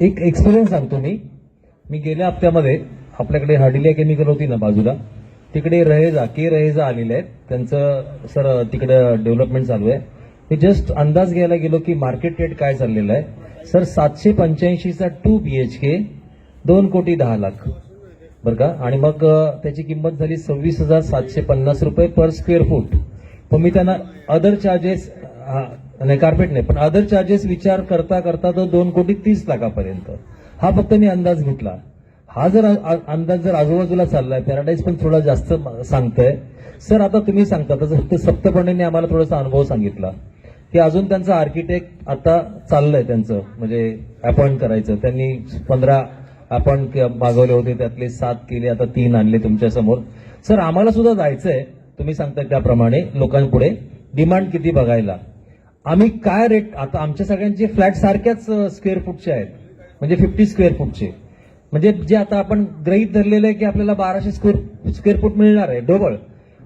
एक एक्सपिरियन्स सांगतो मी गेल्या हप्त्यामध्ये आपल्याकडे हार्डिलिया केमिकल होती ना बाजूला, तिकडे रहेजा आलेले आहेत. त्यांचं सर तिकडे डेव्हलपमेंट चालू आहे. मी जस्ट अंदाज घ्यायला गेलो की मार्केट रेट काय चाललेला आहे. सर 785चा 2 BHK 2,10,00,000 बरं का. आणि मग त्याची किंमत झाली 26,750 रुपये पर स्क्वेअर फूट. पण मी त्यांना अदर चार्जेस नाही, कार्पेट नाही, पण अदर चार्जेस विचार करता करता तो 2,30,00,000 हा फक्त मी अंदाज घेतला. हा जर अंदाज जर आजूबाजूला चाललाय, पॅराडाईज पण थोडा जास्त सांगतोय. सर आता तुम्ही सांगता तसं सप्तपर्णीने आम्हाला थोडासा अनुभव सांगितला की अजून त्यांचं आर्किटेक्ट आता चाललंय त्यांचं, म्हणजे अपॉइंट करायचं. त्यांनी 15 अपॉइंट मागवले होते, त्यातले 7 केले, आता 3 आणले तुमच्या समोर. सर आम्हाला सुद्धा जायचंय तुम्ही सांगताय त्याप्रमाणे लोकांपुढे. डिमांड किती बघायला, आम्ही काय रेट, आता आमच्या सगळ्यांचे फ्लॅट सारख्याच स्क्वेअर फूटचे आहेत, म्हणजे 50 स्क्वेअर फूटचे, म्हणजे जे आता आपण गृहीत धरलेलं आहे की आपल्याला 1200 स्क्वेअर फूट मिळणार आहे डबल.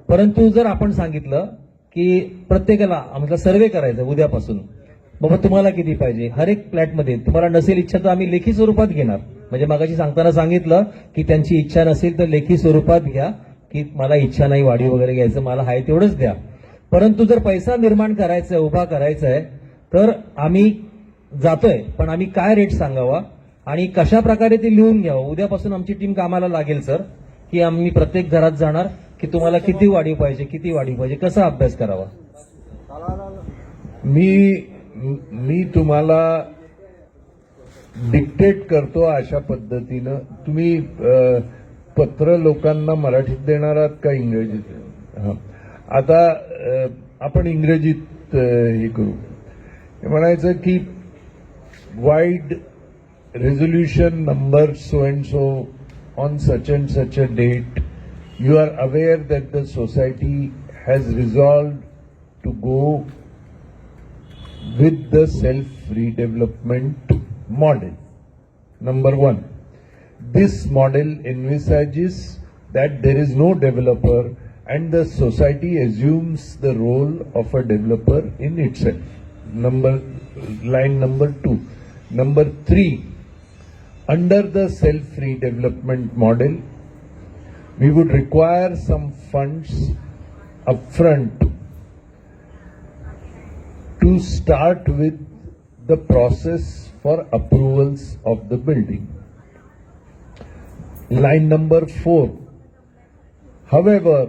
परंतु जर आपण सांगितलं की प्रत्येकाला आम्हाला सर्व्हे करायचा उद्यापासून, बाबा तुम्हाला किती पाहिजे, हर एक फ्लॅटमध्ये तुम्हाला नसेल इच्छा तर आम्ही लेखी स्वरूपात घेणार. म्हणजे मगाशी सांगताना सांगितलं की त्यांची इच्छा नसेल तर लेखी स्वरूपात घ्या की मला इच्छा नाही वाढीव वगैरे घ्यायचं, मला आहे तेवढंच द्या. परंतु जर पैसा निर्माण करायचा आहे, उभा करायचा आहे, तर आम्ही जातोय, पण आम्ही काय रेट सांगावा आणि कशा प्रकारे ते लिहून घ्यावं. उद्यापासून आमची टीम कामाला लागेल सर, की आम्ही प्रत्येक घरात जाणार की तुम्हाला किती वाढीव पाहिजे, कसा अभ्यास करावा. मी तुम्हाला डिक्टेट करतो अशा पद्धतीनं. तुम्ही पत्र लोकांना मराठीत देणार आहात का इंग्रजीत? हा, आता आपण इंग्रजीत हे करू. हे म्हणायचं की wide resolution number so and so on such and such a date, you are aware that the society has resolved to go with the self-redevelopment model. Number 1, this model envisages that there is no developer and the society assumes the role of a developer in itself. Line number 2. Number 3, under the self-redevelopment model, we would require some funds upfront to start with the process for approvals of the building. Line number 4. However,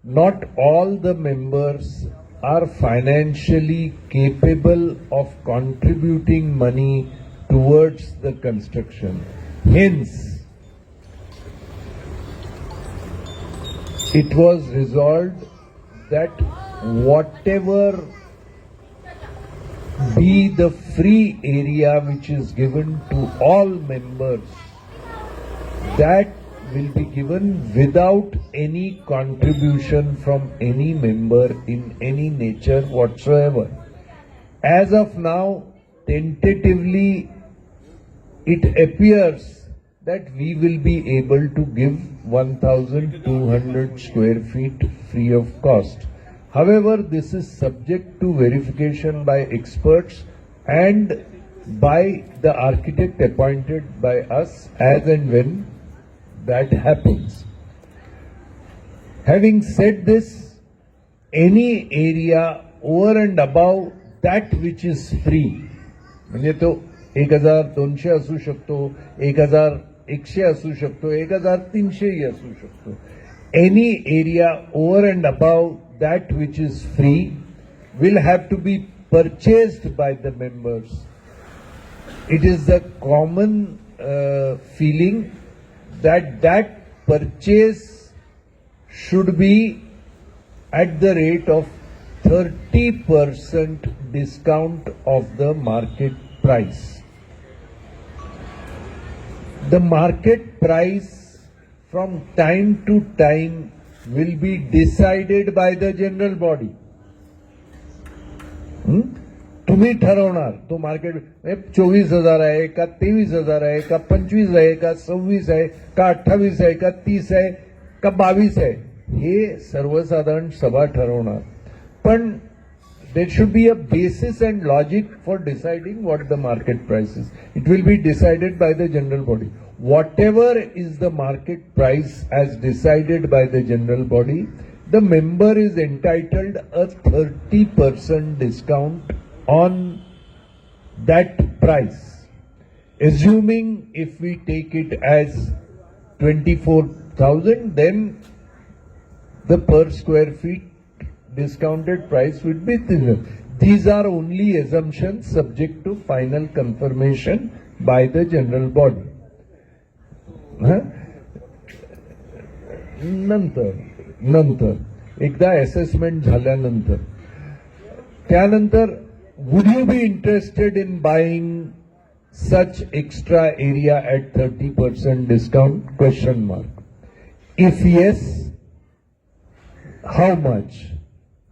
not all the members are financially capable of contributing money towards the construction. Hence, it was resolved that whatever be the free area which is given to all members, that will be given without any contribution from any member in any nature whatsoever. As of now, tentatively, it appears that we will be able to give 1,200 square feet free of cost. However, this is subject to verification by experts and by the architect appointed by us as and when that happens. Having said this, any area over and above that which is free, म्हणजे तो 1,200 असू शकतो, 1,100 असू शकतो, 1,300 असू शकतो. Any area over and above that which is free will have to be purchased by the members. It is the common feeling that purchase should be at the rate of 30% discount of the market price. The market price from time to time will be decided by the general body. तुम्ही ठरवणार तो market 24,000 आहे का 23,000 आहे का 25 आहे का 26 आहे का 28 आहे का 30 आहे का 22 आहे, हे सर्वसाधारण सभा ठरवणार. पण there should be a basis and logic for deciding what the market price is. It will be decided by the general body. Whatever is the market price as decided by the general body, the member is entitled a 30% discount on that price. Assuming if we take it as 24,000, then the per square feet discounted price would be thinner. These are only assumptions subject to final confirmation by the general body. नंतर एकदा assessment झाल्यानंतर त्यानंतर would you be interested in buying such extra area at 30% discount? Question mark. If yes, how much?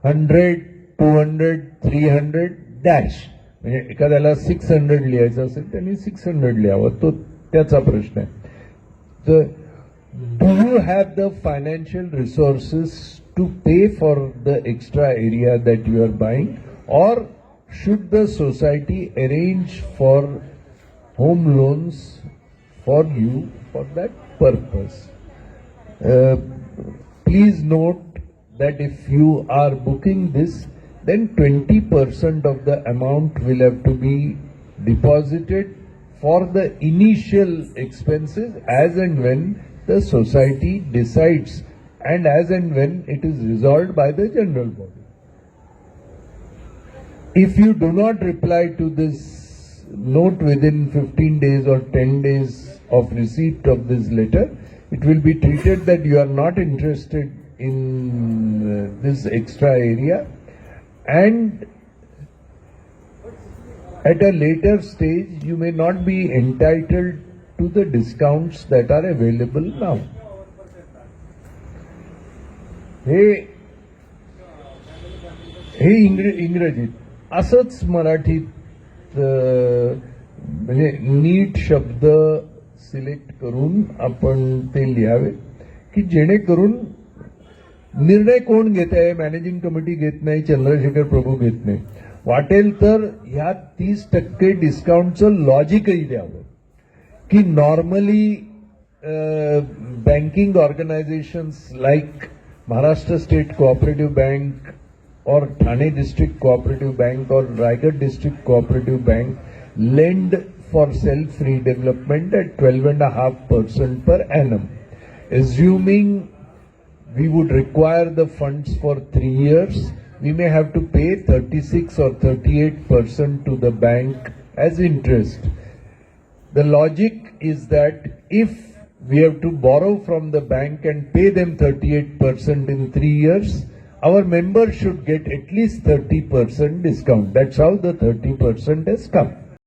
100, 200, 300, dash. म्हणजे एखाद्याला 600 लिहायचं असेल त्यांनी 600 लिहावं, तो त्याचा प्रश्न आहे. So, do you have the financial resources to pay for the extra area that you are buying, or should the society arrange for home loans for you for that purpose? Please note that if you are booking this, then 20% of the amount will have to be deposited for the initial expenses as and when the society decides and as and when it is resolved by the general body. If you do not reply to this note within 15 days or 10 days of receipt of this letter, it will be treated that you are not interested in this extra area, and at a later stage you may not be entitled to the discounts that are available now. हे इंग्रजीत असंच मराठीत म्हणजे NEET शब्द select करून आपण ते लिहावे की जेणेकरून निर्णय कोण घेत आहे, मॅनेजिंग कमिटी घेत नाही, चंद्रशेखर प्रभू घेत नाही. वाटेल तर ह्या 30% डिस्काउंटचं लॉजिकही द्यावं की normally banking organisations like Maharashtra state cooperative bank or Thane District Cooperative Bank or Raigad District Cooperative Bank lend for self-redevelopment at 12.5% per annum. Assuming we would require the funds for 3 years, we may have to pay 36 or 38% to the bank as interest. The logic is that if we have to borrow from the bank and pay them 38% in 3 years, our members should get at least 30% discount. That's how the 30% has come.